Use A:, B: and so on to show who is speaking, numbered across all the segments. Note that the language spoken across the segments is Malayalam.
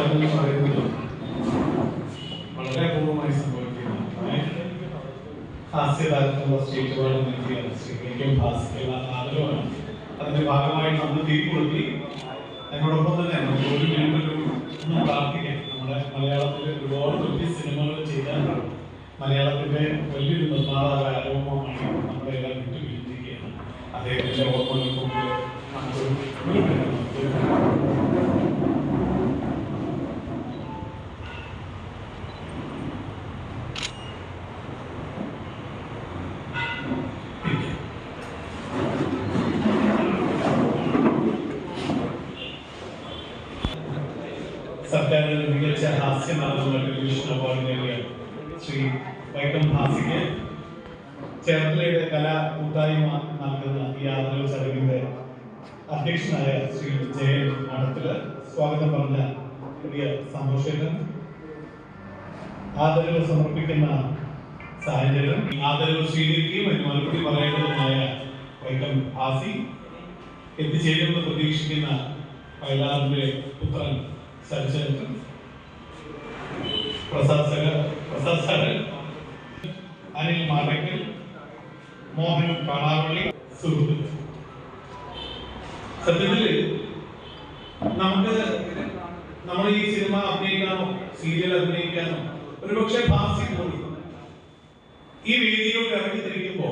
A: എന്ന് പറയുന്നത് വളരെ അപൂർവമായി സംഭവിക്കുന്ന ഹാസ്യതാരത്തിലുള്ള സ്റ്റേറ്റ് അവാർഡ് നൽകിയ ശ്രീ വൈക്കം ഭാസിക്കുള്ള ആദരവാണ്. അതിന്റെ ഭാഗമായി നമ്മൾ തിരികൊടുത്തി. അതിനോടൊപ്പം തന്നെ നമുക്ക് ഒരു മിനിറ്റ് ഒന്ന് പ്രാർത്ഥിക്കാം. നമ്മുടെ മലയാളത്തിൽ ഒരുപാട് വലിയ സിനിമകൾ ചെയ്താൽ മലയാളത്തിന്റെ വലിയൊരു നിർമ്മാതാവായ ആരോപണമാണ് നമ്മുടെ എല്ലാം വിട്ടുപിരിഞ്ഞിരിക്കുകയാണ്. അദ്ദേഹത്തിന്റെ ഓർമ്മകൾക്കും സർക്കാരിന്റെ മികച്ച ഹാസ്യനാടക ടെലിവിഷൻ അവാർഡ് നേടിയ ശ്രീ വൈക്കം ഭാസിക്ക് ചേർത്തലയുടെ കലാ കൂട്ടായ്മ നൽകുന്ന ഈ ആദരവ് ചടങ്ങിന്റെ അധ്യക്ഷനായ ശ്രീ ജയൻ മഠത്തില് സ്വാഗതം പറഞ്ഞ വലിയ സന്തോഷേട്ടൻ, ആദരവ് സമർപ്പിക്കുന്ന സാഹചര്യം ആദരവ് സ്വീകരിക്കുകയും അതിന് മറുപടി പറയേണ്ടതുമായ വൈക്കം ഭാസി എത്തിച്ചേരുമെന്ന് പ്രതീക്ഷിക്കുന്ന വയലാറിന്റെ പുത്രൻ സരിചന്ദ്രൻ, പ്രസാദ് സാഗർ, അനിൽ മാറക്കൽ, മോഹൻ കാണാവള്ളി, സുഹൃത്ത്. സത്യത്തില് നമുക്ക് നമ്മൾ ഈ സിനിമ അഭിനയിക്കാനോ സീരിയൽ അഭിനയിക്കാനോ ഒരുപക്ഷെ ഭാസി പോലും ഈ വേദിയിലോട്ട് ഇറങ്ങി തിരിക്കുമ്പോ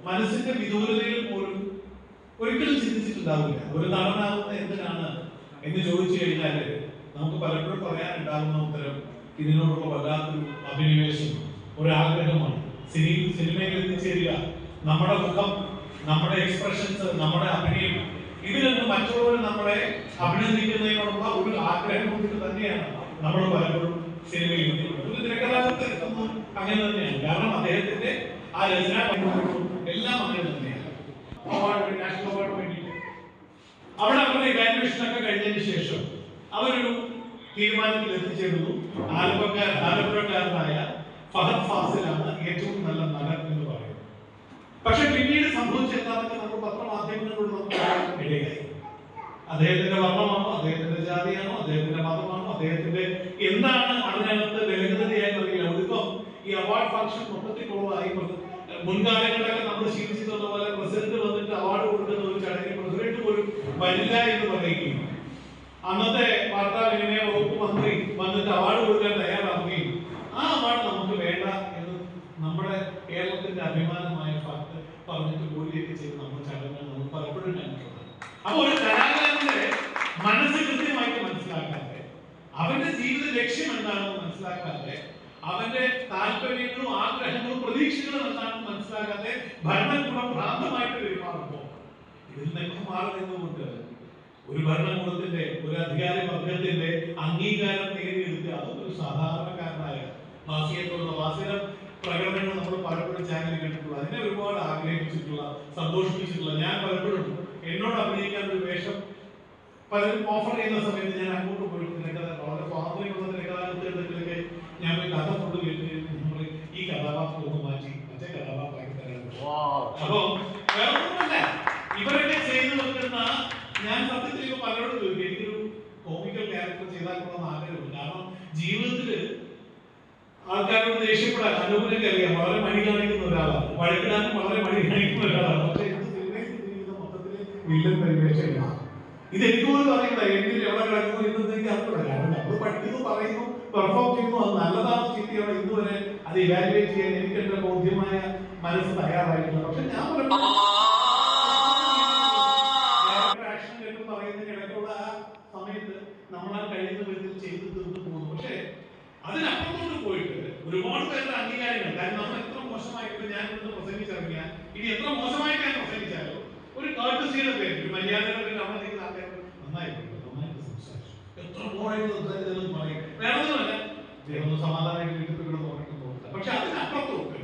A: മനസ്സിന്റെ വിദൂരതയിൽ പോലും ഒരിക്കലും ചിന്തിച്ചിട്ടുണ്ടാവില്ല. ഒരു നടനാകുന്ന എന്തിനാണ് എന്ന് ചോദിച്ചു കഴിഞ്ഞാല് നമുക്ക് പലപ്പോഴും പറയാനുണ്ടാകുന്ന ഉത്തരം ഇതിനോടുള്ള വല്ലാത്തൊരു അഭിനിവേശം, ഒരാഗ്രഹമാണ്. സിനിമയിൽ എത്തിച്ചേരുക, നമ്മുടെ മുഖം, നമ്മുടെ എക്സ്പ്രഷൻസ്, നമ്മുടെ അഭിനയം, ഇതിലൊന്നും മറ്റുള്ളവർ നമ്മളെ അഭിനന്ദിക്കുന്നതിനോടുള്ള ഒരു ആഗ്രഹം കൊണ്ട് തന്നെയാണ് നമ്മൾ പലപ്പോഴും സിനിമയിൽ ഒരു തിരക്കഥാകൃത്തൊന്നും അങ്ങനെ തന്നെയാണ്. കാരണം അദ്ദേഹത്തിന്റെ ആ രചനാ എല്ലാം അങ്ങനെ തന്നെയാണ്. അവാർഡ്, നാഷണൽ അവാർഡ് വേണ്ടിയിട്ട് അവിടെ അവരുടെ ഇവാലുവേഷൻ ഒക്കെ കഴിഞ്ഞതിന് ശേഷം അവരൊരു തീരുമാനത്തിൽ എത്തിച്ചേർന്നു. ആലപ്പുഴക്കാരനായ ഫഹദ് ഫാസിലാണ് ഏറ്റവും നല്ല നടൻ എന്ന് പറയുന്നത്. പക്ഷെ പിന്നീട് സംഭവിച്ചെന്താണെന്ന് നമ്മൾ പത്രമാധ്യമങ്ങളിലൂടെ ഇടയായി. അദ്ദേഹത്തിന്റെ വർണ്ണമാണോ, അദ്ദേഹത്തിന്റെ ജാതിയാണോ, അദ്ദേഹത്തിന്റെ മതമാണോ, അദ്ദേഹത്തിന്റെ എന്താണ് അതിനകത്ത് വിലകുന്നതായി അറിയില്ല. ഒടുക്കം ഈ അവാർഡ് ഫംഗ്ഷൻ മൊത്തത്തിൽ കുറവായി. മുൻകാലങ്ങളിലൊക്കെ നമ്മൾ ശീലിച്ചിട്ടുള്ള പോലെ പ്രസിഡന്റ് വന്നിട്ട് അവാർഡ് കൊടുക്കുന്ന ഒരു ചടങ്ങിൽ പ്രസിഡന്റ് പോലും വരില്ല എന്ന് പറയുകയും അന്നത്തെ വാർത്താവിനിമയ വകുപ്പ് മന്ത്രി വന്നിട്ട് അവാർഡ് കൊടുക്കാൻ തയ്യാറാവുകയും ആ അവാർഡ് നമുക്ക് വേണ്ട എന്ന് നമ്മുടെ കേരളത്തിന്റെ അഭിമാനമായ ഫാക്ട് പറഞ്ഞിട്ട് കൂടിയൊക്കെ ചെയ്ത് നമ്മൾ ചടങ്ങുകൾ നമ്മൾ പലപ്പോഴും കണ്ടിട്ടുണ്ട്. അപ്പൊ ഒരു കലാകാരന്റെ മനസ്സ് കൃത്യമായിട്ട് മനസ്സിലാക്കാതെ, അവന്റെ ജീവിത ലക്ഷ്യം എന്താണെന്ന് മനസ്സിലാക്കാതെ, അവന്റെ താല്പര്യങ്ങളും ആഗ്രഹങ്ങളും പ്രതീക്ഷകളും എന്താണെന്ന് മനസ്സിലാക്കാതെ ഭരണകൂടം ഭ്രാന്തമായിട്ട് പെരുമാറുമ്പോ ഇതിൽ നിന്ന് മാറി നിന്നുകൊണ്ട് ഒരു ഭരണകൂടത്തിന്റെ, ഒരു അധികാര വർഗത്തിന്റെ അംഗീകാരം നേടിയെടുത്ത് അതൊരു സാധാരണക്കാരനായ ഭാസിയെപ്പോലുള്ള വാസിക പ്രകടനങ്ങൾ നമ്മൾ പലപ്പോഴും ചാനലിൽ കണ്ടിട്ടുള്ള, അതിനെ ഒരുപാട് ആഗ്രഹിച്ചിട്ടുള്ള, സന്തോഷിപ്പിച്ചിട്ടുള്ള. ഞാൻ പലപ്പോഴും എന്നോട് അഭിനയിക്കാൻ ഒരു വേഷം പലരും ഓഫർ ചെയ്യുന്ന സമയത്ത് ഞാൻ അങ്ങോട്ട് പോയിട്ട് വളരെ സ്വാതന്ത്ര്യമുള്ള തിരക്കഥാകൃത്തുകളിലൊക്കെ ഞാൻ പോയി കഥ കൊണ്ട് കേട്ട് നമ്മൾ ഈ കഥാപാത്രം ഒന്ന് മാറ്റി മറ്റേ കഥാപാത്രമാക്കി തരാൻ. അപ്പൊ വേറൊന്നുമല്ല, ഇവരൊക്കെ ചെയ്തു വെക്കുന്ന ഞാൻ സത്യത്തിൽ പലരോട് ചോദിക്കും, എനിക്കൊരു കോമിക്കൽ ക്യാരക്ടർ ചെയ്താൽ കൊള്ളാൻ ആഗ്രഹമുണ്ട്. കാരണം ജീവിതത്തില് ആൾക്കാരോട് ദേഷ്യപ്പെടാൻ അനുകൂലൊക്കെ അറിയാം, വളരെ മടി കാണിക്കുന്ന ഒരാളാണ്, വഴക്കിടാനും വളരെ മടി കാണിക്കുന്ന ഒരാളാണ്. പക്ഷെ ഇത് ജീവിതം മൊത്തത്തില് വില്ലൻ പരിവേഷമാണ്. ഇത് എനിക്ക് പോലും അറിയില്ല എങ്കിൽ എവിടെ കിടക്കുന്നു എന്നെനിക്ക് അറിയില്ല. കാരണം നമ്മൾ പഠിക്കുന്നു, പറയുന്നു, പെർഫോം ചെയ്യുന്നു, അത് നല്ലതാണോ ചീത്തയാണോ ഇന്നുവരെ അത് ഇവാലുവേറ്റ് ചെയ്യാൻ എനിക്ക് എന്റെ ബോധ്യമായ മനസ്സ് തയ്യാറായിട്ടില്ല. പക്ഷെ ഞാൻ സമയത്ത് നമ്മളാൽ കഴിയുന്ന വിധത്തിൽ ചെയ്തു തീർന്നു പോകുന്നു. പക്ഷെ അതിനപ്പുറത്തോട്ട് പോയിട്ട് ഒരുപാട് പേരുടെ അംഗീകാരങ്ങൾ, കാരണം നമ്മൾ എത്ര മോശമായിട്ട് ഞാൻ ഇന്ന് പ്രസംഗിച്ചിറങ്ങിയാൽ ഇനി എത്ര മോശമായിട്ട് ഞാൻ പ്രസംഗിച്ചാലോ ഒരു കോർട്ടസിയുടെ പേര്, ഒരു മര്യാദകളുടെ നമ്മൾ നിൽക്കുന്ന ആൾക്കാർ നന്നായിട്ട് സംസാരിച്ചു, എത്ര മോശമായിട്ട് സംസാരിച്ചതെന്ന് പറയും. വേണമെന്നല്ല, വേറൊന്നും സമാധാനമായിട്ട് വീട്ടിൽ കിടന്ന് ഉറക്കം പോകില്ല. പക്ഷെ അതിനപ്പുറത്തോട്ട്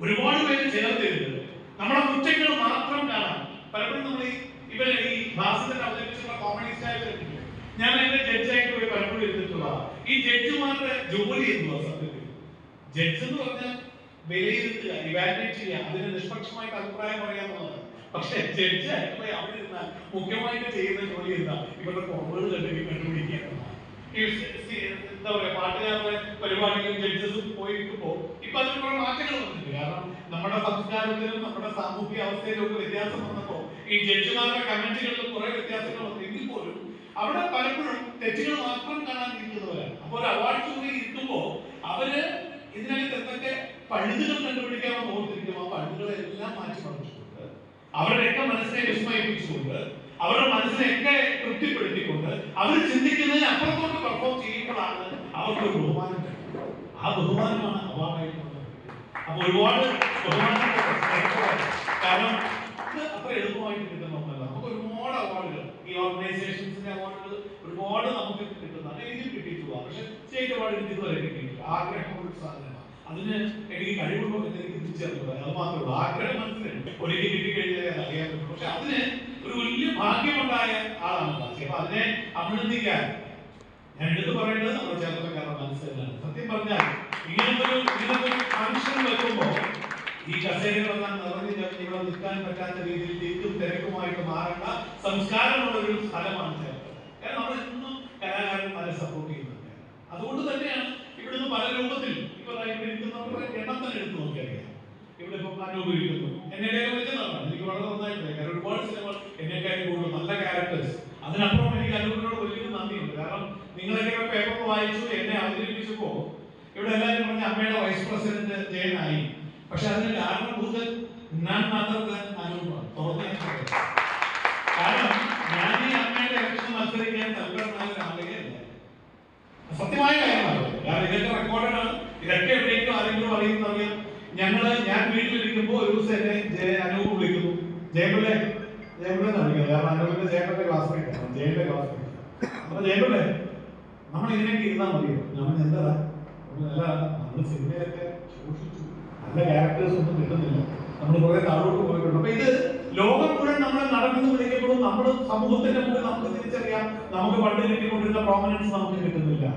A: ഒരുപാട് പേര് ചേർത്തിരുന്നത് നമ്മുടെ കുറ്റങ്ങൾ മാത്രം കാണാൻ പലപ്പോഴും നമ്മൾ ഇവരെ ഈ ഭാസത്തിന്റെ അവതരിപ്പിച്ചുള്ള കോമഡി സ്റ്റൈൽ ഞാൻ എന്റെ ജഡ്ജായിട്ട് പോയി പലപ്പോഴും എടുത്തിട്ടുള്ള ഈ ജഡ്ജിമാരുടെ ജോലി എന്തുവാ സത്യത്തിൽ? ജഡ്ജ് എന്ന് പറഞ്ഞാൽ വിലയിരുത്തുക, ഇവാലുവേറ്റ് ചെയ്യുക, അതിന് നിഷ്പക്ഷമായിട്ട് അഭിപ്രായം പറയാന്നുള്ളതാണ്. പക്ഷെ ജഡ്ജായിട്ട് പോയി അവിടെ ഇരുന്നാൽ മുഖ്യമായിട്ട് ചെയ്യുന്ന ജോലി എന്താ? ഇവരുടെ കുറവുകൾ കണ്ടുപിടിക്കുക. എന്താ പറയാ പാട്ടുകാരുടെ പരിപാടികളും ജഡ്ജസും പോയിരിക്കുമ്പോ ഇപ്പൊ അതിന് കുറെ മാറ്റങ്ങൾ വന്നിട്ടുണ്ട്. കാരണം നമ്മുടെ സംസ്കാരത്തിലും നമ്മുടെ സാമൂഹിക അവസ്ഥയിലും ഒക്കെ വ്യത്യാസം വന്നപ്പോ ഈ ജഡ്ജിമാരുടെ കമന്റുകളിലും കുറെ വ്യത്യാസങ്ങൾ വന്നു. എങ്കിൽ പോലും അവിടെ പലപ്പോഴും തെറ്റുകൾ മാത്രം കാണാനിരിക്കുന്നവരാണ്. അപ്പൊ ഒരു അവാർഡ് ഷോയിൽ ഇരിക്കുമ്പോ അവര് ഇതിനകത്ത് എന്തൊക്കെ പഴുതുകൾ കണ്ടുപിടിക്കാമെന്ന് ഓർത്തിരിക്കും. ആ പഴുതുകളെല്ലാം മാറ്റി മറിച്ചുകൊണ്ട് അവരുടെയൊക്കെ മനസ്സിനെ വിസ്മയിപ്പിച്ചുകൊണ്ട് അവരുടെ മനസ്സിനെയൊക്കെ തൃപ്തിപ്പെടുത്തിക്കൊണ്ട് അവർ ചിന്തിക്കുന്നതിന് അപ്പുറത്തോട്ട് പെർഫോം ചെയ്യുമ്പോഴാണ് അവർക്ക് ഒരു ബഹുമാനം. ആ ബഹുമാനമാണ് അവാർഡായിട്ട്. അപ്പൊ ഒരുപാട് ബഹുമാനം. കാരണം ഇത് അത്ര എളുപ്പമായിട്ട് കിട്ടുന്ന ഒന്നല്ല. നമുക്ക് ഒരുപാട് അവാർഡുകൾ ഈ ഓർഗനൈസേഷൻസിന്റെ അവാർഡുകൾ ഒരുപാട് നമുക്ക് കിട്ടുന്നതാണ്. എനിക്കും കിട്ടിയിട്ടുള്ള പക്ഷെ സ്റ്റേറ്റ് അവാർഡ് എനിക്ക് ഇതുവരെ കിട്ടിയിട്ടില്ല. ആഗ്രഹമുള്ള സാധനമാണ്. അതിന് എനിക്ക് കഴിവുണ്ടോ എന്ന് എനിക്ക് തിരിച്ചറിയുന്നത് അത് മാത്രമേ ഉള്ളൂ. ആഗ്രഹം മനസ്സിലുണ്ട്. ഒരിക്കൽ കിട്ടിക്കഴിഞ്ഞാൽ അറിയാൻ പറ്റും. പക്ഷെ അതിന് ഒരു വലിയ ഭാഗ്യമുണ്ടായ ആളാണ് ബാസി. അപ്പൊ അതിനെ അഭിനന്ദിക്കാൻ ഞാൻ എടുത്തു പറയേണ്ടത് നമ്മുടെ ചെറുപ്പക്കാരുടെ മനസ്സിലാണ്. സത്യം പറഞ്ഞാൽ ഇങ്ങനത്തെ ഫംഗ്ഷൻ വെക്കുമ്പോ ഈ കസേരകളെല്ലാം നിറഞ്ഞു ഇവിടെ നിൽക്കാൻ പറ്റാത്ത രീതിയിൽ തിക്കും തിരക്കുമായിട്ട് മാറേണ്ട സംസ്കാരമുള്ള ഒരു സ്ഥലമാണ് ചേർത്തല. കാരണം നമ്മൾ എന്നും കലാകാരന്മാരെ സപ്പോർട്ട് ചെയ്യുന്നുണ്ട്. അതുകൊണ്ട് തന്നെയാണ് ഇവിടുന്ന് പല രൂപത്തിൽ ഇപ്പൊ ഇവിടെ ഇരിക്കുന്നവരുടെ എണ്ണം തന്നെ എടുത്തു നോക്കിയറിയാം. ഇവിടെ ഇപ്പൊ അനൂപ് ഇരിക്കുന്നു. എന്നെക്കാളും വലിയതാണ്. എനിക്ക് വളരെ നന്നായിട്ടില്ല. കാരണം ഒരുപാട് സിനിമകൾ എന്നെക്കാളും കൂടുതൽ നല്ല ക്യാരക്ടേഴ്സ്. അതിനപ്പുറം എനിക്ക് അനൂപിനോട് വലിയൊരു നന്ദിയുണ്ട്. കാരണം നിങ്ങളൊക്കെ പേപ്പർ വായിച്ചു എന്നെ അവതരിപ്പിച്ചപ്പോ ഇവിടെ എല്ലാവരും പറഞ്ഞ അമ്മയുടെ വൈസ് പ്രസിഡന്റ് ജയനായി. പക്ഷെ അതിന് കാരണഭൂതൻ ഞാൻ മാത്രം അനൂപാണ്. കാരണം ഞാൻ ഈ അമ്മയുടെ ഇലക്ഷൻ മത്സരിക്കാൻ തൽക്കാലം ആളേ അല്ല. സത്യമായ കാര്യമാണ്. കാരണം ഇതൊക്കെ റെക്കോർഡാണ്. ഇതൊക്കെ എവിടെയെങ്കിലും ആരെങ്കിലും അറിയാം. ഞാൻ വീട്ടിലിരിക്കുമ്പോ ഒരു ദിവസം എന്നെ അനൂപ് വിളിക്കുന്നു. ജയപിള്ളേ എന്നാണ് വിളിക്കുന്നത്. കാരണം അനൂപിന്റെ ജയപിള്ളയുടെ ക്ലാസ്മേറ്റ് ജയന്റെ ക്ലാസ്മേറ്റ്. അപ്പൊ ജയപിള്ളേ നമ്മൾ ഇതിനൊക്കെ ഇരുന്നാൽ മതിയോ? നമ്മൾ എന്താ നമ്മൾ സിനിമയൊക്കെ സൂക്ഷിച്ചു. നല്ല ക്യാരക്ടേഴ്സ് ഒന്നും കിട്ടുന്നില്ല. നമ്മൾ കുറെ താഴോട്ട് പോയിട്ടുണ്ട്. അപ്പൊ ഇത് ലോകം മുഴുവൻ നമ്മളെ നടക്കുന്നു വിളിക്കപ്പെടും. നമ്മുടെ സമൂഹത്തിന്റെ മുമ്പിൽ നമുക്ക് തിരിച്ചറിയാം നമുക്ക് പണ്ട് കിട്ടിക്കൊണ്ടിരുന്ന പ്രോമിനൻസ് നമുക്ക് കിട്ടുന്നില്ല.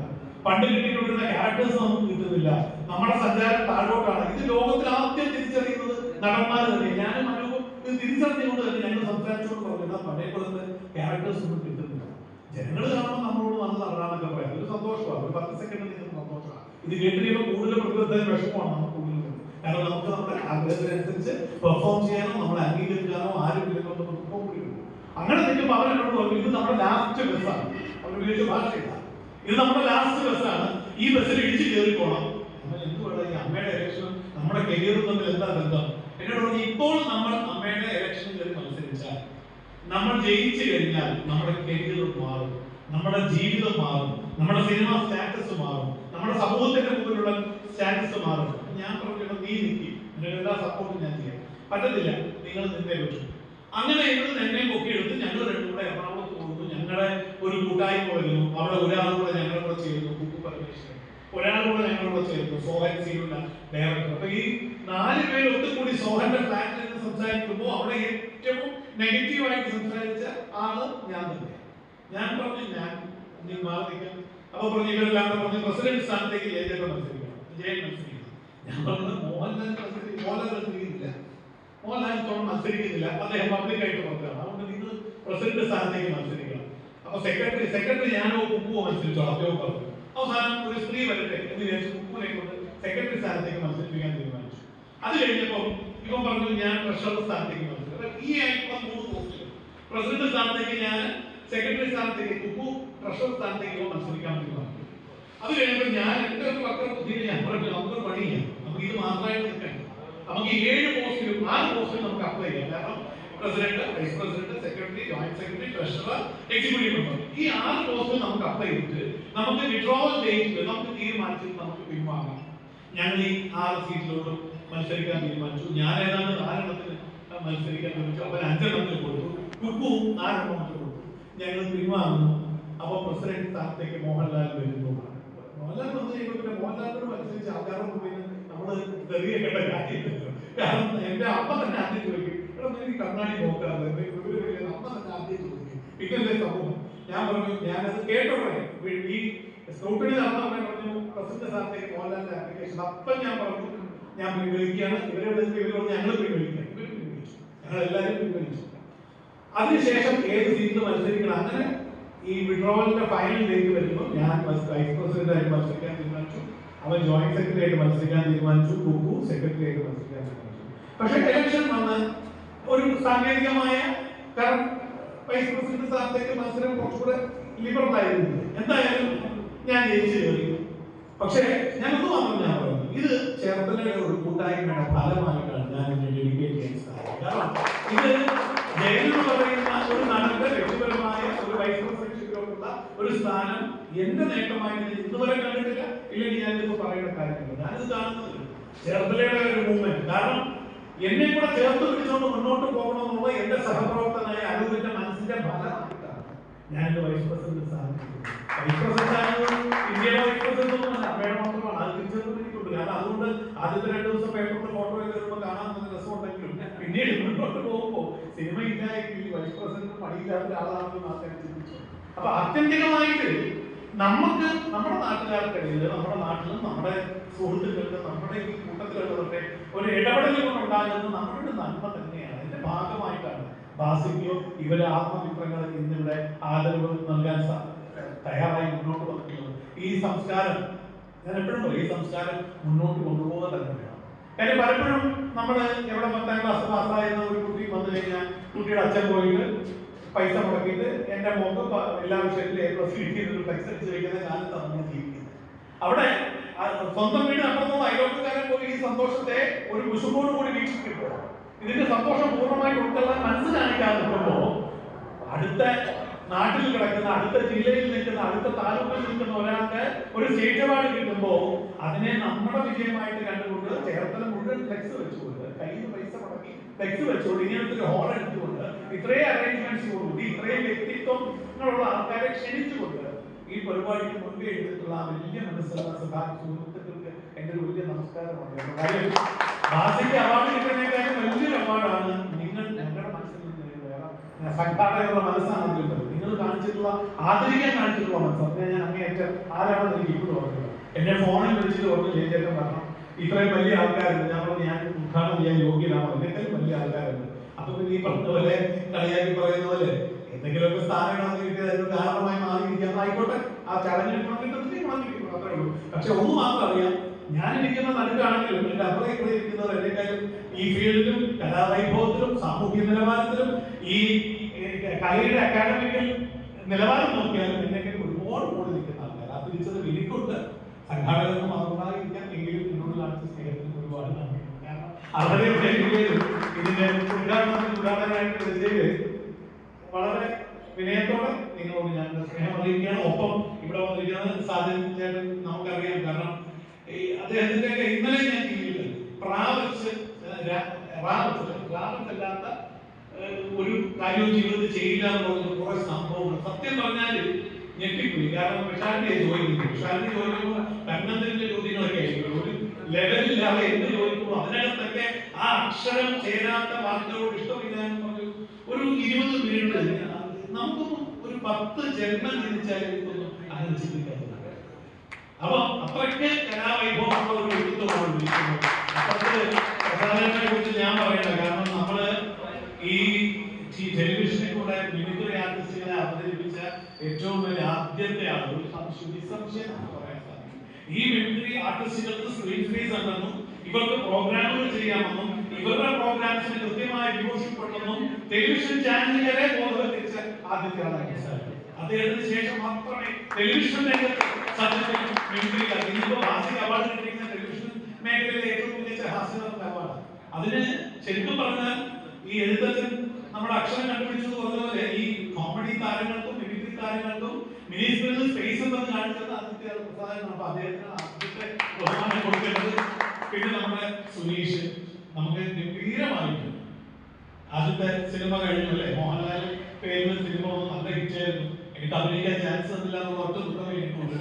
A: പണ്ട് കിട്ടിക്കൊണ്ടിരുന്ന ക്യാരക്ടേഴ്സ് നമുക്ക് കിട്ടുന്നില്ല. നമ്മുടെ സഞ്ചാരം താഴോട്ടാണ്. ഇത് ലോകത്തിൽ ആദ്യം തിരിച്ചറിയുന്നത് നടന്മാർ തന്നെ. ഞാനും അനുഭവം ഇത് തിരിച്ചറിഞ്ഞുകൊണ്ട് തന്നെ ഞങ്ങൾ സംസാരിച്ചുകൊണ്ട് പറഞ്ഞാൽ പഴയ പോലത്തെ ക്യാരക്ടേഴ്സ് ഒന്നും കിട്ടുന്നില്ല. ജനങ്ങൾ കാണുമ്പോൾ നമ്മളോട് വന്ന് നടനാന്നൊക്കെ പറയാം. ഒരു സന്തോഷമാണ്. ഒരു 10 സെക്കൻഡ് നിങ്ങൾക്ക് സന്തോഷമാണ്. ഇത് കേട്ടിരിക്കുമ്പോൾ കൂടുതൽ പ്രതിബദ്ധത വിഷമമാണ് നമുക്ക് കൂടുതൽ. കാരണം നമുക്ക് നമ്മുടെ ആഗ്രഹത്തിനനുസരിച്ച് പെർഫോം ചെയ്യാനോ നമ്മളെ അംഗീകരിക്കാനോ ആരും ഇല്ലെന്നുള്ള ദുഃഖം കൂടി ഉണ്ട്. അങ്ങനെ നിൽക്കുമ്പോൾ അവരെന്നോട് പറഞ്ഞു ഇത് നമ്മുടെ ലാസ്റ്റ് ബസ്സാണ്. അവർ ഉപയോഗിച്ച ഭാഷയില്ല. ഇത് നമ്മുടെ ലാസ്റ്റ് ബസ്സാണ്. ഈ ബസ്സിൽ ഇടിച്ച് കയറിക്കോണം. നമ്മൾ എന്തുവേണം ഈ അമ്മയുടെ ഇലക്ഷനും നമ്മുടെ കരിയറും തമ്മിൽ എന്താ ബന്ധം? എന്നോട് പറഞ്ഞു ഇപ്പോൾ നമ്മൾ അമ്മയുടെ ഇലക്ഷനിൽ കയറി മത്സരിച്ചാൽ നമ്മൾ ജയിച്ചു കഴിഞ്ഞാൽ നമ്മുടെ കരിയർ മാറും, നമ്മുടെ ജീവിതം മാറും, നമ്മുടെ സിനിമ സ്റ്റാറ്റസ് മാറും, നമ്മുടെ സമൂഹത്തിന്റെ മുമ്പിലുള്ള സ്റ്റാറ്റസ് മാറും. ഞാൻ പറഞ്ഞു നീ നിൽക്കി നിങ്ങളുടെ എല്ലാ സപ്പോർട്ടും ഞാൻ ചെയ്യാം. പറ്റത്തില്ല, നിങ്ങൾ നിന്നേ പറ്റും. അങ്ങനെ ഇവിടെ എന്നെ പൊക്കിയെടുത്ത് ഞങ്ങൾ രണ്ടും കൂടെ എറണാകുളത്ത് പോകുന്നു. ഞങ്ങളുടെ ഒരു കൂട്ടായ്മ വരുന്നു. അവിടെ ഒരാളുകൂടെ ഞങ്ങളുടെ കൂടെ ചേരുന്നു, കുക്കു പരമേശ്വരൻ. ഒരാളുകൂടെ ഞങ്ങളുടെ കൂടെ ചേർന്നു, സോഹൻ സീനുള്ള ഡയറക്ടർ. അപ്പൊ ഈ 4 പേര് ഒത്തുകൂടി സോഹന്റെ ഫ്ലാറ്റിൽ നിന്ന് സംസാരിക്കുമ്പോൾ അവിടെ ഏറ്റവും നെഗറ്റീവായിട്ട് സംസാരിച്ച ആള് ഞാൻ തന്നെ. ഞാൻ പറഞ്ഞു നീ മാറിക്കാം. അപ്പൊ പറഞ്ഞു ഇവരെല്ലാം പറഞ്ഞു പ്രസിഡന്റ് സ്ഥാനത്തേക്ക് ജയൻ മത്സരിക്കണം. ഞാൻ പറഞ്ഞത് മോഹൻലാൽ മത്സരിക്കുന്നില്ല. മോഹൻലാൽ മത്സരിക്കുന്നില്ല. അദ്ദേഹം പബ്ലിക്കായിട്ട് പുറത്താണ്. അതുകൊണ്ട് നിങ്ങൾ പ്രസിഡന്റ് സ്ഥാനത്തേക്ക് മത്സരിക്കണം. അപ്പൊ സെക്രട്ടറി ഞാനോ കുക്കുവോ മത്സരിച്ചോളാം. അദ്ദേഹം പറഞ്ഞു. അവസാനം ഒരു സ്ത്രീ വരട്ടെ എന്ന് വിചാരിച്ച് കുക്കുവിനെ കൊണ്ട് സെക്രട്ടറി സ്ഥാനത്തേക്ക് മത്സരിപ്പിക്കാൻ തീരുമാനിച്ചു. അത് കഴിഞ്ഞപ്പോൾ ഇവൻ പറഞ്ഞു ഞാൻ ട്രഷറർ സ്ഥാനത്തേക്ക് മത്സരിക്കും. ഈ ആയിട്ടുള്ള 3 പോസ്റ്റുകൾ പ്രസിഡന്റ് സ്ഥാനത്തേക്ക് ഞാൻ, സെക്രട്ടറി സ്ഥാനത്തേക്ക് കുക്കു, ട്രഷറർ സ്ഥാനത്തേക്ക് മത്സരിക്കാൻ തീരുമാനിച്ചു. അത് കഴിഞ്ഞപ്പോൾ ഞാൻ എന്റെ ഒരു പക്ക ബുദ്ധിയിൽ ഞാൻ പറഞ്ഞു നമുക്കൊരു പണിയില്ല, നമുക്ക് ഇത് മാത്രമായിട്ട് നിൽക്കണം. നമുക്ക് 7 പോസ്റ്റിലും 6 പോസ്റ്റിലും നമുക്ക് അപ്ലൈ ചെയ്യാം. കാരണം president, vice president, secretary, joint secretary, treasurer, executive member, ഈ 6 പോസ്റ്റിൽ നമുക്ക് അപ്ലൈ ചെയ്തിട്ട് നമുക്ക് വിഡ്രോവൽ ഡേറ്റിൽ നമുക്ക് തീരുമാനിച്ചിട്ട് നമുക്ക് പിൻവാങ്ങാം. ഞങ്ങൾ ഈ 6 സീറ്റിലോട്ടും മത്സരിക്കാൻ തീരുമാനിച്ചു. ഞാൻ ഏതാണ്ട് 4 എണ്ണത്തിന് മത്സരിക്കാൻ തീരുമാനിച്ചു. അപ്പോൾ 5 എണ്ണത്തിൽ കൊടുത്തു. കുക്കുവും 4 എണ്ണത്തിൽ കൊടുത്തു. ഞങ്ങൾ പിൻവാങ്ങുന്നു. അപ്പൊ പ്രസിഡന്റ് സ്ഥാനത്തേക്ക് മോഹൻലാൽ വരുന്നു. മോഹൻലാൽ വന്നു കഴിയുമ്പോൾ പിന്നെ മോഹൻലാലിനോട് മത്സരിച്ച് ആൾക്കാരുടെ മുമ്പിൽ നമ്മള് തെറിയേണ്ട കാര്യമില്ലല്ലോ. കാരണം എന്റെ അമ്മ തന്നെ ആദ്യം ചോദിക്കും, എടാ എനിക്ക് കണ്ണാടി നോക്കാതെ അമ്മ തന്നെ ആദ്യം ചോദിക്കും പിന്നെ സമൂഹം. ഞാൻ പറഞ്ഞു ഞാനത് കേട്ടോടെ ഈ സ്ക്രൂട്ടണി നടന്നവരെ പറഞ്ഞു പ്രസിഡന്റ് സ്ഥാനത്തേക്ക് മോഹൻലാലിന്റെ ആപ്ലിക്കേഷൻ. അപ്പം ഞാൻ പറഞ്ഞു ഞാൻ പിൻവലിക്കുകയാണ്. ഇവരെ പറഞ്ഞു ഞങ്ങൾ പിൻവലിക്കാം. ഇവർ പിൻവലിച്ചു, ഞങ്ങൾ എല്ലാവരും പിൻവലിച്ചു. അതിനുശേഷം ഏത് സീറ്റിൽ മത്സരിക്കണം അങ്ങനെ ഈ വിഡ്രോവലിന്റെ ഫൈനൽ ഡേറ്റ് വരുമ്പോൾ ഞാൻ വൈസ് പ്രസിഡന്റ് ആയി അവൻ ജോയിന്റ് സെക്രട്ടറി ആയിട്ട് മത്സരിക്കാൻ തീരുമാനിച്ചു, കുക്കു സെക്രട്ടറി ആയിട്ട് മത്സരിക്കാൻ തീരുമാനിച്ചു. പക്ഷെ ഇലക്ഷൻ വന്ന് ഒരു സാങ്കേതികമായ കാരണം വൈസ് പ്രസിഡന്റ് സ്ഥാനത്തേക്ക് മത്സരം കുറച്ചുകൂടെ ലിബറൽ ആയിരുന്നു. എന്തായാലും ഞാൻ ജയിച്ചു കയറി. പക്ഷേ ഞാൻ ഒന്ന് മാത്രം ഞാൻ പറയുന്നു, ഇത് ചേർത്തലയുടെ ഒരു കൂട്ടായ്മയുടെ ഫലമായിട്ടാണ് ഞാൻ ഇതിനെ ഡെഡിക്കേറ്റ് ചെയ്യാൻ സാധിക്കുന്നത്. കാരണം ഇത് ജയൻ എന്ന് പറയുന്ന ഒരു നടന്റെ വ്യക്തിപരമായ ഒരു വൈസ് പ്രസിഡന്റിലുള്ള ഒരു സ്ഥാനം എന്റെ നേട്ടമായി ഇന്നുവരെ കണ്ടിട്ടില്ല. ഇല്ലെങ്കിൽ ഞാനിപ്പോ പറയേണ്ട കാര്യമില്ല. ഞാനിത് കാണുന്നത് ചേർത്തലയുടെ ഒരു മൂവ്മെന്റ്. കാരണം എന്നെ കൂടെ ചേർത്ത് പിടിച്ചുകൊണ്ട് മുന്നോട്ട് പോകണമെന്നുള്ള എന്റെ സഹപ്രവർത്തനായ അരൂപിന്റെ മനസ്സിന്റെ ഫലമായിട്ടാണ് ഞാനിത് വൈസ് പ്രസിഡന്റ് സ്ഥാനത്ത്. വൈസ് പ്രസിഡന്റ് ഇന്ത്യയിലെ വൈസ് പ്രസിഡന്റ് ഒന്നും അമ്മയുടെ മാത്രമാണ്, അത് തിരിച്ചറിഞ്ഞിട്ടുണ്ട്. കാരണം അതുകൊണ്ട് ആദ്യത്തെ 2 ദിവസം പേപ്പറിന്റെ ഫോട്ടോ ഒക്കെ വരുമ്പോൾ കാണാൻ നല്ല രസമുണ്ടെങ്കിലും പിന്നീട് മുന്നോട്ട് പോകുമ്പോൾ സിനിമ ഇല്ലായെങ്കിൽ വൈസ് പ്രസിഡന്റ് പണിയില്ലാത്ത ഒരാളാണെന്ന് മാത്രമേ ചിന്തിച്ചു. അപ്പൊ ആത്യന്തികമായിട്ട് നമുക്ക് നമ്മുടെ നാട്ടുകാർക്കിടയിൽ, നമ്മുടെ നാട്ടിലും നമ്മുടെ സുഹൃത്തുക്കൾക്ക്, നമ്മുടെ ഈ കൂട്ടത്തിലുള്ളവരുടെ ഒരു ഇടപെടൽ കൊണ്ടുണ്ടാകുന്ന നമ്മുടെ നന്മ തന്നെയാണ്. അതിന്റെ ഭാഗമായിട്ടാണ് ബാസിക്കോ ഇവരെ ആത്മമിത്രങ്ങൾ ഇന്നിവിടെ ആദരവ് നൽകാൻ തയ്യാറായി മുന്നോട്ട് വന്നിട്ടുള്ളത്. ഈ സംസ്കാരം ഞാൻ എപ്പോഴും പറയും, ഈ സംസ്കാരം മുന്നോട്ട് കൊണ്ടുപോകാൻ തന്നെ വേണം. കാര്യം പലപ്പോഴും നമ്മൾ എവിടെ 10ാം ക്ലാസ് പാസ്സായിരുന്ന ഒരു കുട്ടി വന്നു കഴിഞ്ഞാൽ കുട്ടിയുടെ അച്ഛൻ പോയിട്ട് പൈസ മുടക്കിയിട്ട് എന്റെ മോക്ക് എല്ലാ വിഷയത്തിലും A+ കിട്ടിയൊരു ഫ്ലെക്സ് അടിച്ച് വയ്ക്കുന്ന കാലത്താണ് നമ്മൾ ജീവിക്കുന്നത്. അവിടെ സ്വന്തം വീട് അപ്പുറത്തുള്ള അയലോക്കക്കാരൻ പോയി ഈ സന്തോഷത്തെ ഒരു കുശുമ്പോട് കൂടി വീക്ഷിക്കുമ്പോൾ, ഇതിന്റെ സന്തോഷം പൂർണ്ണമായിട്ട് ഉൾക്കൊള്ളാൻ മനസ്സ് കാണിക്കാതെ നിൽക്കുമ്പോൾ, അടുത്ത നാട്ടിൽ കിടക്കുന്ന, അടുത്ത ജില്ലയിൽ നിൽക്കുന്ന, അടുത്ത താലൂക്കിൽ നിൽക്കുന്ന ഒരാൾക്ക് ഒരു സ്റ്റേറ്റ് അവാർഡ് കിട്ടുമ്പോൾ അതിനെ നമ്മുടെ വിജയമായിട്ട് കണ്ടുകൊണ്ട് ചേർത്തല മുഴുവൻ ഫ്ലെക്സ് വെച്ചുകൊണ്ട്, കയ്യിൽ പൈസ മുടക്കി ഫ്ലെക്സ് വെച്ചുകൊണ്ട്, ഇങ്ങനത്തെ ഒരു ഹോൾ എടുത്തുകൊണ്ട്, ഇത്രയും അറേഞ്ച്മെന്റ്സ് കൊടുത്ത്, ഇത്രയും വ്യക്തിത്വങ്ങളുള്ള ആൾക്കാരെ ക്ഷണിച്ചുകൊണ്ട് ഈ പരിപാടിക്ക് മുൻപേ എടുത്തിട്ടുള്ള ആ വലിയ മനസ്സുള്ള സുഹൃത്തുക്കൾക്ക് എന്റെ ഒരു വലിയ നമസ്കാരമാണ്. കാര്യം ബാസിക്ക് അവാർഡ് കിട്ടുന്നതിനേക്കാളും വലിയൊരു അവാർഡാണ് നിങ്ങൾ ഞങ്ങളുടെ മനസ്സിൽ നിന്ന് സംഘാടകരുടെ മനസ്സാണെങ്കിലും നിങ്ങൾ കാണിച്ചിട്ടുള്ള ആദരിക്കാൻ കാണിച്ചിട്ടുള്ള മനസ്സ്. ഞാൻ അങ്ങേയറ്റം ആരാണെന്ന് എനിക്ക് ഇപ്പോഴും ഓർക്കുന്നത്. എന്നെ ഫോണിൽ വിളിച്ചിട്ട് ഓർമ്മ ചേച്ചേട്ടൻ പറഞ്ഞു, ഇത്രയും വലിയ ആൾക്കാരുണ്ട്, ഞാൻ ഉദ്ഘാടനം ചെയ്യാൻ യോഗ്യനാണോ, എന്നെക്കാളും വലിയ ആൾക്കാരുണ്ട്. അപ്പൊ ഈ പറഞ്ഞ പോലെ കളിയാക്കി പറയുന്ന പോലെ എന്തെങ്കിലുമൊക്കെ സ്ഥാനങ്ങളൊക്കെ കിട്ടിയത് കാരണമായി മാറിയിരിക്കാൻ ആയിക്കോട്ടെ, ആ ചടങ്ങിൽ കിട്ടുന്നില്ല, അത്രേ ഉള്ളൂ. പക്ഷെ ഒന്ന് മാത്രം അറിയാം, ഞാനിരിക്കുന്ന നടുക്കാണെങ്കിലും എന്റെ അപ്പുറം ഇവിടെ ഇരിക്കുന്നവർ എന്നെക്കാളും ഈ ഫീൽഡിലും കലാവൈഭവത്തിലും സാമൂഹ്യ നിലവാരത്തിലും ഈ കലയുടെ അക്കാഡമിക്കൽ നിലവാരം നോക്കിയാലും എന്നെക്കാളും ഒരുപാട് കൂടി നിൽക്കുന്ന ആൾക്കാർ. ആ തിരിച്ചത് എനിക്കുണ്ട്. സംഘാടകർക്കും അതുകൊണ്ടായിരിക്കാം. എങ്കിലും എന്നോട് കാണിച്ച സ്നേഹത്തിന് ഒരുപാട് നന്ദി. കാരണം അവരുടെ ഇതിന്റെ ഉദ്ഘാടനമായിട്ട് വിജയ് വളരെ വിനയത്തോടെ നിങ്ങളോട് ഞാൻ സ്നേഹം അറിയിക്കുകയാണ്. ഒപ്പം ഇവിടെ വന്നിരിക്കുന്നത് സാജൻ ചേട്ടൻ നമുക്കറിയാം. കാരണം അദ്ദേഹത്തിന്റെ ഇന്നലെ ഞാൻ ടിവിയിൽ പ്രാവശ്യമല്ലാത്ത ഒരു കാര്യവും ജീവിതത്തിൽ ചെയ്യില്ല എന്ന് പറഞ്ഞ കുറെ സംഭവങ്ങൾ സത്യം പറഞ്ഞാൽ ഞെട്ടിപ്പോയി. കാരണം വിഷാലിന്റെ ചോദിക്കുമ്പോൾ കണ്ണത്തിന്റെ ചോദ്യങ്ങളൊക്കെ ആയിരിക്കും. ഒരു ലെവലില്ലാതെ എന്ത് ചോദിക്കുമ്പോൾ അതിനകത്തൊക്കെ ആ അക്ഷരം ചേരാത്ത വാക്കുകളോട് ഇഷ്ടമില്ല എന്ന് പറഞ്ഞു ഒരു 20 മിനിറ്റ് നമുക്കൊന്നും ഒരു 10 ജന്മം ജനിച്ചാലും എനിക്കൊന്നും അങ്ങനെ ചിന്തിക്കാത്തത്. അപ്പൊ അത്രയ്ക്ക് കലാവൈഭവമുള്ള ഒരു വ്യക്തിത്വമാണ് വിളിക്കുന്നത്. അത്രയ്ക്ക് കുറിച്ച് ഞാൻ പറയണ്ട. കാരണം നമ്മള് ഈ ടെലിവിഷനിൽ കൂടെ മിമിക്രി ആർട്ടിസ്റ്റുകളെ അവതരിപ്പിച്ച ഏറ്റവും വലിയ ആദ്യത്തെ ആൾ ഒരു നിസ്സംശയം പറയാൻ സാധിക്കും. ഈ മിമിക്രി ആർട്ടിസ്റ്റുകൾക്ക് സ്ക്രീൻ സ്പേസ് ഉണ്ടെന്നും ഇവർക്ക് പ്രോഗ്രാമുകൾ ചെയ്യാമെന്നും ഇവരുടെ പ്രോഗ്രാംസിന് കൃത്യമായ വ്യൂവർഷിപ്പ് ഉണ്ടെന്നും ടെലിവിഷൻ ചാനലുകളെ ബോധവൽക്കരിച്ച ആദ്യത്തെ ആളാണ് സാധിക്കും. അദ്ദേഹത്തിന് ശേഷം മാത്രമേ ടെലിവിഷൻ രംഗത്ത് സത്യത്തിൽ മിമിക്രി ഇന്നിപ്പോ ഹാസ്യ അവാർഡ് കിട്ടിയിരിക്കുന്ന ടെലിവിഷൻ മേഖലയിലെ ഏറ്റവും മികച്ച ഹാസ്യനടൻ അവാർഡ്. അതിന് ശരിക്കും പറഞ്ഞാൽ ഈ എഴുത്തച്ഛൻ നമ്മുടെ അക്ഷരം കണ്ടുപിടിച്ചത് പറഞ്ഞതുപോലെ ഈ കോമഡി താരങ്ങൾക്കും മിമിക്രി താരങ്ങൾക്കും മിനി സ്ക്രീനിൽ സ്പേസ് ഉണ്ടെന്ന് കാണിച്ചത് ആദ്യത്തെ പ്രസാദനാണ്. അപ്പൊ അദ്ദേഹത്തിന് ആദ്യത്തെ ബഹുമാനം കൊടുക്കേണ്ടത്. പിന്നെ നമ്മുടെ സുനീഷ് നമുക്ക് ഗംഭീരമായിട്ട് ആദ്യത്തെ സിനിമ കഴിഞ്ഞു അല്ലെ, മോഹൻലാൽ പേരിൽ സിനിമ ഒന്നും നല്ല ഹിറ്റായിരുന്നു. എനിക്ക് അഭിനയിക്കാൻ ചാൻസ് തന്നില്ല എന്നുള്ള ഒറ്റ ദുഃഖമേ എനിക്കുള്ളൂ.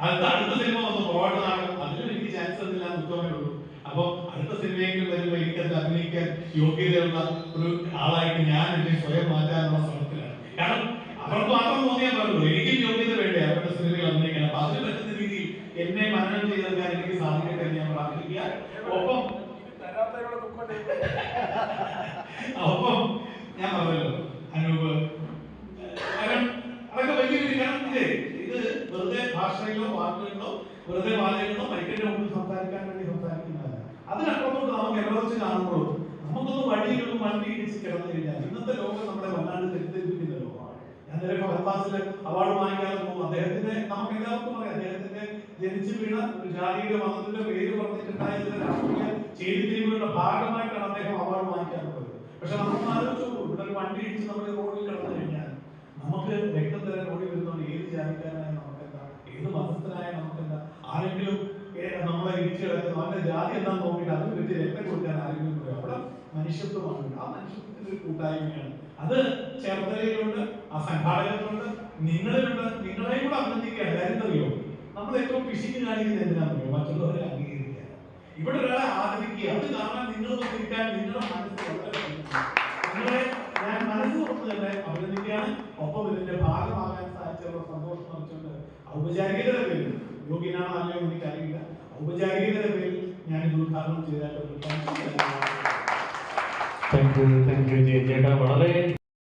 A: അടുത്ത സിനിമ വന്നു പോവാട്ട് നാടകം, അതിലും എനിക്ക് ചാൻസ് തന്നില്ല എന്ന് ദുഃഖമേ ഉള്ളൂ. അപ്പൊ അടുത്ത സിനിമയെങ്കിലും വരുമ്പോൾ എനിക്കത് അഭിനയിക്കാൻ യോഗ്യതയുള്ള ഒരു ആളായിട്ട് ഞാൻ എന്നെ സ്വയം മാറ്റാനുള്ള ശ്രമത്തിലാണ്. കാരണം അവർക്ക് മാത്രം തോന്നിയാൽ പാടുള്ളൂ, എനിക്കും യോഗ്യത വേണ്ടേ അവരുടെ സിനിമയിൽ അഭിനയിക്കാൻ. അപ്പൊ അതിന് പറ്റുന്ന രീതിയിൽ എന്നെ മനനം ചെയ്തെടുക്കാൻ എനിക്ക് സാധിക്കട്ടെ എന്ന് ഞാൻ പ്രാർത്ഥിക്കുക. ഒപ്പം ഞാൻ പറഞ്ഞല്ലോ അനൂപ്, അതൊക്കെ വലിയ കാരണം ഇത് വെറുതെ ഭാഷ ഭാഷയിലോ വാക്കുകളിലോ വെറുതെ വാചകങ്ങളോ മൈക്കിന്റെ മുമ്പിൽ സംസാരിക്കാൻ വേണ്ടി സംസാരിക്കുന്നതല്ല. അതിനപ്പുറത്തോട്ട് നമുക്ക് എവിടെ വെച്ച് കാണുമ്പോഴും നമുക്കൊന്ന് വഴിയിലൊന്നും വണ്ടി ഇടിച്ച് കിടന്നു കഴിഞ്ഞാൽ ഇന്നത്തെ ലോകം നമ്മളെ വല്ലാണ്ട് തെറ്റിദ്ധരിപ്പിക്കുന്ന ലോകമാണ്. ഞാൻ നേരെ ഫഹദ് അവാർഡ് വാങ്ങിക്കാതെ പോകും. അദ്ദേഹത്തിന്റെ നമുക്ക് എല്ലാവർക്കും പറയാം, അദ്ദേഹത്തിന്റെ ജനിച്ചു വീണ ഒരു ജാതിയുടെ മതത്തിന്റെ പേര് പറഞ്ഞിട്ടുണ്ടായതിന്റെ രാഷ്ട്രീയ ചെയ്തിരികളുടെ ഭാഗമായിട്ടാണ് അദ്ദേഹം അവാർഡ് വാങ്ങിക്കാൻ പോയത്. പക്ഷെ നമുക്ക് ആലോചിച്ചു, ഇവിടെ ഒരു വണ്ടി ഇടിച്ച് നമ്മൾ റോഡിൽ കിടന്നു കഴിഞ്ഞാൽ നമുക്ക് രക്തം തരാൻ ഓടി വരുന്നതുകൊണ്ട് ഏത് ജാതിക്കാരനായ നമുക്കെന്താ, ഏത് മതസ്ഥനായ നമുക്കെന്താ, ആരെങ്കിലും നമ്മളെ ഇടിച്ചു കിടക്കുന്നു അവന്റെ ജാതി എന്താന്ന് നോക്കിയിട്ട് അതിന് പറ്റി രക്തം കൊടുക്കാൻ ആരെങ്കിലും പറയും. അവിടെ മനുഷ്യത്വമാണ്. ആ മനുഷ്യത്വത്തിന്റെ ഒരു കൂട്ടായ്മയാണ്. അത് ചേർത്തലയിലുണ്ട്, ആ സംഘാടകത്തിലുണ്ട്, നിങ്ങളിലുണ്ട്. നിങ്ങളെയും കൂടെ അഭിനന്ദിക്കുകയാണ്. കാര്യം അറിയോ, നമ്മൾ ഏറ്റവും പിശിക്ക് കാണിക്കുന്നത് എന്തിനാണെന്നറിയോ? മറ്റുള്ളവരെ അംഗീകരിക്കുക. ഇവിടെ ഒരാളെ ആദരിക്കുക. അത് കാണാൻ നിങ്ങൾ വന്നിരിക്കാൻ നിങ്ങളുടെ മനസ്സ് നിങ്ങളെ ഞാൻ മനസ്സ് തുറന്ന് തന്നെ അഭിനന്ദിക്കുകയാണ്. ഒപ്പം ഇതിന്റെ ഭാഗമാകാൻ സാധിച്ചുള്ള സന്തോഷം വെച്ചുകൊണ്ട് ഔപചാരികതയുടെ പേരിൽ, യോഗ്യനാണോ അല്ലയോ എന്ന് എനിക്കറിയില്ല, ഔപചാരികതയുടെ പേരിൽ ഞാൻ ഇത് ഉദ്ഘാടനം ചെയ്തായിട്ട്
B: താങ്ക് യു ചേട്ടാ. വളരെ